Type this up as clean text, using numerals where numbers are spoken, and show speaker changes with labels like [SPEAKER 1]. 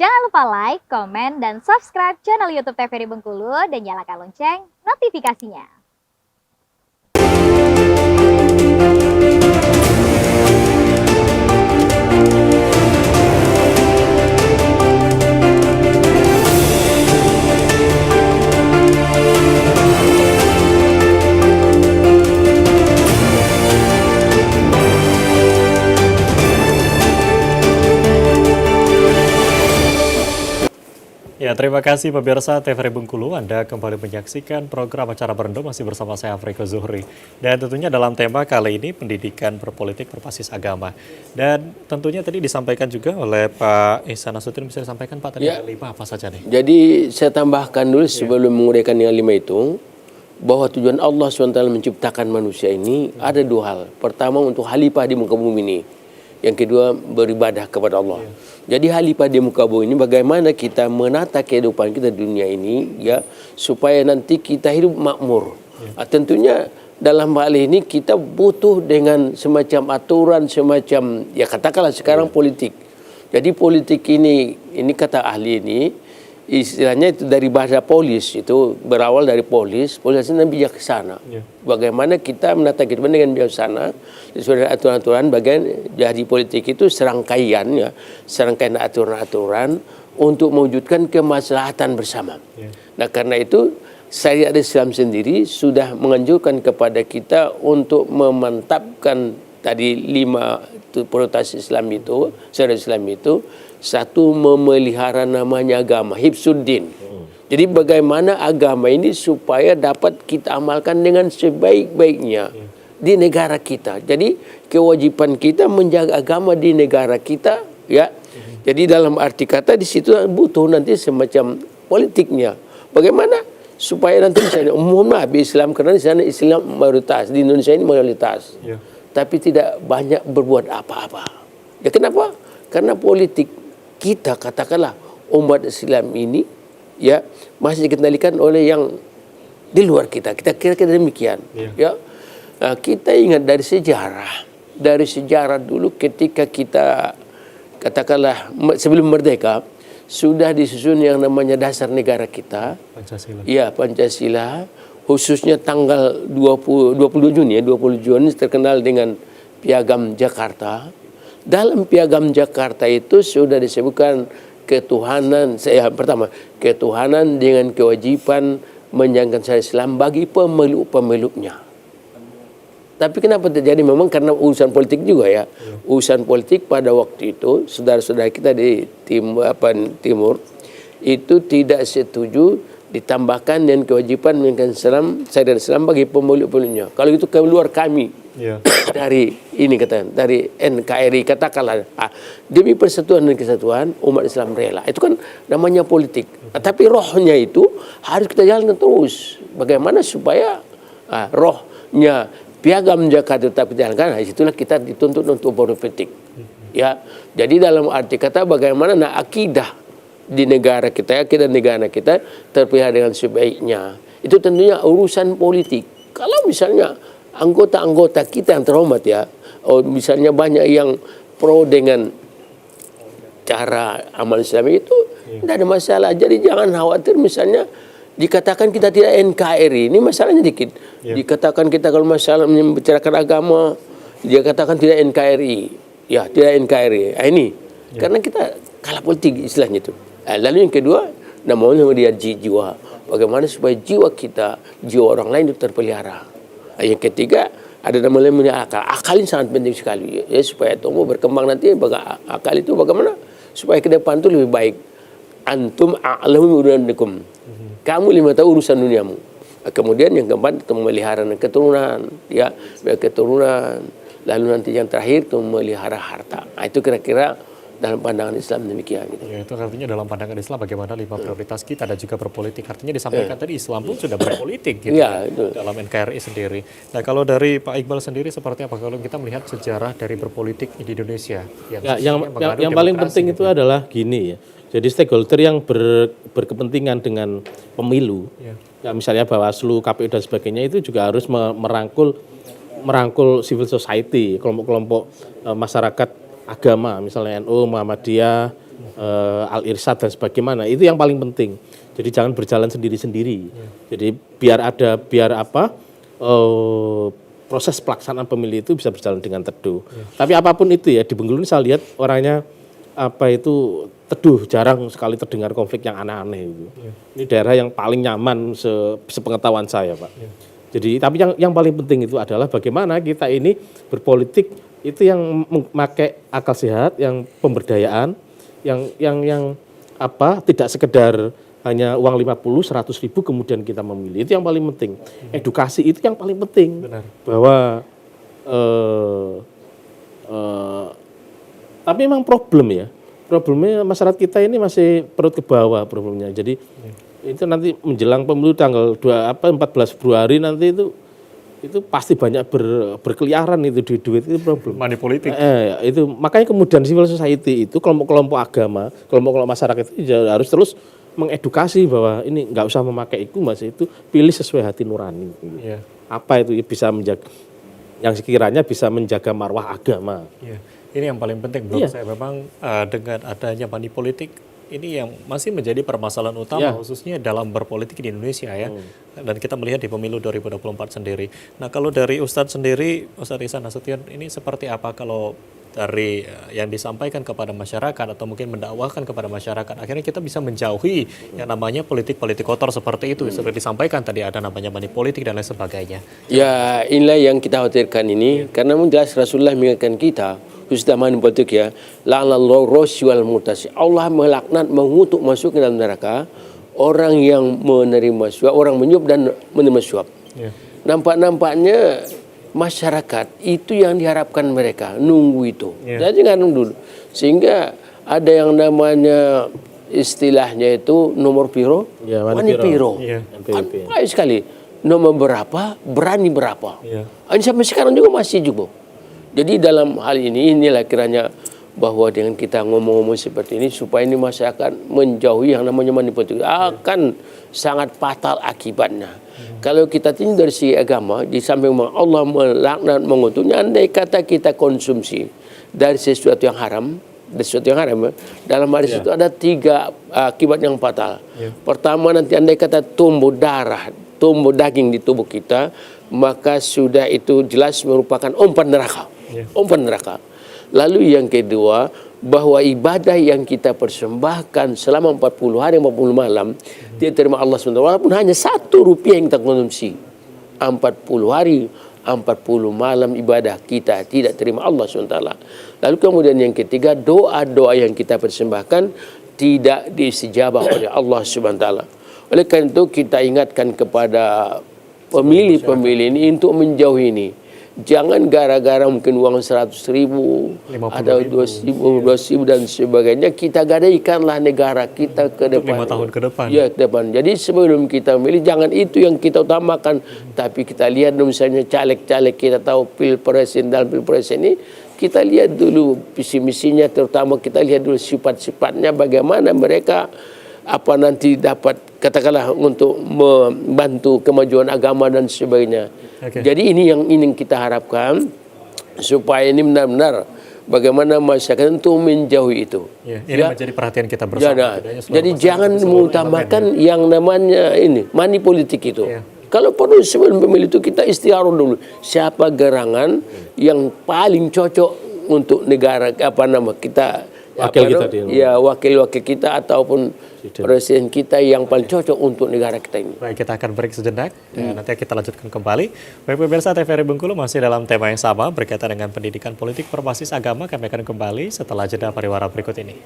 [SPEAKER 1] Jangan lupa like, komen, dan subscribe channel YouTube TVRI Bengkulu dan nyalakan lonceng notifikasinya.
[SPEAKER 2] Ya, terima kasih pemirsa TVRI Bengkulu. Anda kembali menyaksikan program acara Berendo masih bersama saya Afriko Zuhri. Dan tentunya dalam tema kali ini pendidikan berpolitik berbasis agama. Dan tentunya tadi disampaikan juga oleh Pak Ihsan Nasution, bisa disampaikan Pak tadi yang 5 apa saja nih?
[SPEAKER 3] Jadi saya tambahkan dulu sebelum menguraikan yang 5 itu, bahwa tujuan Allah SWT menciptakan manusia ini ada 2 hal. Pertama untuk khalifah di muka bumi ini. Yang kedua beribadah kepada Allah. Jadi khalifah di muka bumi ini bagaimana kita menata kehidupan kita di dunia ini ya supaya nanti kita hidup makmur. Tentunya dalam hal ini kita butuh dengan semacam aturan, semacam ya katakanlah sekarang politik. Jadi politik ini kata ahli ini istilahnya itu dari bahasa polis, itu berawal dari polis itu bijaksana. Bagaimana kita menata kehidupan dengan bijaksana sesuai dengan aturan-aturan bagian jadi politik itu serangkaian aturan-aturan untuk mewujudkan kemaslahatan bersama. Nah karena itu syariat Islam sendiri sudah menganjurkan kepada kita untuk memantapkan tadi 5 prioritas Islam itu, syariat Islam itu. Satu, memelihara namanya agama, hifzuddin. Jadi bagaimana agama ini supaya dapat kita amalkan dengan sebaik-baiknya di negara kita. Jadi kewajiban kita menjaga agama di negara kita, ya. Jadi dalam arti kata di situ butuh nanti semacam politiknya. Bagaimana supaya nanti misalnya umumnya Islam, karena di sana Islam mayoritas, di Indonesia ini mayoritas, tapi tidak banyak berbuat apa-apa. Ya kenapa? Karena politik kita katakanlah umat Islam ini ya masih dikendalikan oleh yang di luar kita. Kita kira-kira demikian. Ya, nah, kita ingat dari sejarah dulu ketika kita katakanlah sebelum merdeka sudah disusun yang namanya dasar negara kita.
[SPEAKER 2] Pancasila.
[SPEAKER 3] Ya, Pancasila. Khususnya tanggal 22 Juni ya, 20 Juni terkenal dengan Piagam Jakarta. Dalam Piagam Jakarta itu sudah disebutkan ketuhanan, pertama ketuhanan dengan kewajiban menjalankan syariat Islam bagi pemeluk-pemeluknya. Tapi kenapa terjadi? Memang karena urusan politik juga ya. Urusan politik pada waktu itu saudara-saudara kita di timur itu tidak setuju ditambahkan dengan kewajiban menjalankan syariat Islam bagi pemeluk-pemeluknya. Kalau itu keluar kami dari ini dari NKRI katakanlah demi persatuan dan kesatuan umat Islam rela. Itu kan namanya politik. Tapi rohnya itu harus kita jalankan terus. Bagaimana supaya rohnya Piagam Jakarta tetap dijalankan? Nah, itulah kita dituntut untuk berpolitik. Ya, jadi dalam arti kata bagaimana akidah di negara kita, akidah negara kita terpelihara dengan sebaiknya. Itu tentunya urusan politik. Kalau misalnya anggota-anggota kita yang terhormat ya, misalnya banyak yang pro dengan cara amal Islam itu, tidak ada masalah. Jadi jangan khawatir misalnya dikatakan kita tidak NKRI, ini masalahnya dikit. Dikatakan kita kalau masalah membicarakan agama, dia katakan tidak NKRI. Ya, tidak NKRI. Ini karena kita kalah politik istilahnya itu. Lalu yang kedua, namanya dia jiwa. Bagaimana supaya jiwa kita, jiwa orang lain itu terpelihara. Yang ketiga, ada namanya akal. Akal ini sangat penting sekali. Ya, supaya tumbuh berkembang nanti, akal itu bagaimana? Supaya ke depan itu lebih baik. Antum a'lamu bi'udanikum. Kamu 5 tahu urusan duniamu. Kemudian yang keempat, itu memelihara keturunan. Ya, keturunan. Lalu nanti yang terakhir, itu memelihara harta. Nah, itu kira-kira dalam pandangan Islam demikian. Gitu.
[SPEAKER 2] Ya, itu artinya dalam pandangan Islam bagaimana 5 prioritas kita dan juga berpolitik. Artinya disampaikan tadi Islam pun sudah berpolitik gitu dalam NKRI sendiri. Nah kalau dari Pak Iqbal sendiri seperti apa kalau kita melihat sejarah dari berpolitik di Indonesia?
[SPEAKER 4] Yang paling penting itu adalah gini ya. Jadi stakeholder yang berkepentingan dengan pemilu, ya misalnya Bawaslu, KPU dan sebagainya itu juga harus merangkul civil society, kelompok-kelompok masyarakat agama, misalnya NU, Muhammadiyah, Al-Irsyad dan sebagaimana. Itu yang paling penting. Jadi jangan berjalan sendiri-sendiri. Jadi biar proses pelaksanaan pemilu itu bisa berjalan dengan teduh. Tapi apapun itu ya, di Bengkulu ini saya lihat orangnya teduh, jarang sekali terdengar konflik yang aneh-aneh itu. Ini daerah yang paling nyaman sepengetahuan saya, Pak. Jadi tapi yang paling penting itu adalah bagaimana kita ini berpolitik itu yang memakai akal sehat, yang pemberdayaan, yang tidak sekedar hanya uang 50, 100 ribu kemudian kita memilih. Itu yang paling penting. Edukasi itu yang paling penting.
[SPEAKER 2] Benar.
[SPEAKER 4] Bahwa tapi memang problemnya masyarakat kita ini masih perut ke bawah problemnya. Jadi itu nanti menjelang pemilu tanggal 14 Februari nanti itu pasti banyak berkeliaran itu duit itu problem.
[SPEAKER 2] Money politik.
[SPEAKER 4] Itu makanya kemudian civil society itu kelompok-kelompok agama, kelompok-kelompok masyarakat itu harus terus mengedukasi bahwa ini nggak usah memakai itu pilih sesuai hati nurani. Apa itu bisa menjaga yang sekiranya bisa menjaga marwah agama.
[SPEAKER 2] Ini yang paling penting menurut saya memang dengan adanya money politik ini yang masih menjadi permasalahan utama khususnya dalam berpolitik di Indonesia ya. Dan kita melihat di pemilu 2024 sendiri. Nah, kalau dari Ustadz sendiri, Ustadz Ihsan Nasution, ini seperti apa kalau dari yang disampaikan kepada masyarakat atau mungkin mendakwahkan kepada masyarakat, akhirnya kita bisa menjauhi yang namanya politik-politik kotor seperti itu. Seperti disampaikan tadi ada namanya money politik dan lain sebagainya.
[SPEAKER 3] Ya, inilah yang kita khawatirkan ini karena jelas Rasulullah mengingatkan kita khususnya money politik ya, la'anallahu rashi wal murtasi. Allah melaknat mengutuk masuk ke dalam neraka orang yang menerima suap, orang menyuap dan menerima suap. Nampak-nampaknya masyarakat itu yang diharapkan mereka nunggu itu. Jadi nggak nunggu, sehingga ada yang namanya istilahnya itu nomor piro, money piro. Baik sekali. Nomor berapa, berani berapa. Sampai sekarang juga masih juga. Jadi dalam hal ini inilah kiranya bahwa dengan kita ngomong-ngomong seperti ini supaya ini masyarakat menjauhi yang namanya money politik akan sangat fatal akibatnya. Kalau kita tinjau dari segi agama, di samping Allah melaknat mengutuknya, andai kata kita konsumsi dari sesuatu yang haram, dalam hadis itu ada 3 akibat yang fatal. Pertama, nanti andai kata tumbuh darah, tumbuh daging di tubuh kita, maka sudah itu jelas merupakan umpan neraka. Umpan neraka. Lalu yang kedua, bahwa ibadah yang kita persembahkan selama 40 hari 40 malam diterima Allah SWT, walaupun hanya 1 rupiah yang kita konsumsi. 40 hari 40 malam ibadah kita tidak terima Allah SWT. Lalu kemudian yang ketiga, doa-doa yang kita persembahkan tidak disijabah oleh Allah SWT. Oleh karena itu kita ingatkan kepada pemilih-pemilih ini untuk menjauhi ini. Jangan gara-gara mungkin uang 100 ribu atau 200 ribu dan sebagainya, kita gadaikanlah negara kita ke depan.
[SPEAKER 2] 5 tahun ke depan.
[SPEAKER 3] Ya, ke depan. Jadi sebelum kita memilih, jangan itu yang kita utamakan. Tapi kita lihat misalnya caleg-caleg, kita tahu pilpres dan pilpres ini, kita lihat dulu visi misinya, terutama kita lihat dulu sifat-sifatnya, bagaimana mereka nanti dapat katakanlah untuk membantu kemajuan agama dan sebagainya. Jadi ini yang kita harapkan supaya ini benar-benar bagaimana masyarakat itu menjauhi itu.
[SPEAKER 2] Ini menjadi perhatian kita bersama.
[SPEAKER 3] Jadi jangan mengutamakan yang namanya ini money politik itu. Kalau perlu sebelum pemilu itu kita istiarah dulu siapa gerangan yang paling cocok untuk negara kita. Wakil-wakil kita ataupun presiden kita yang paling cocok untuk negara kita ini.
[SPEAKER 2] Baik, kita akan break sejenak dan nanti kita lanjutkan kembali. Baik pemirsa, TVRI Bengkulu masih dalam tema yang sama berkaitan dengan pendidikan politik berbasis agama. Kami akan kembali setelah jeda pariwara berikut ini.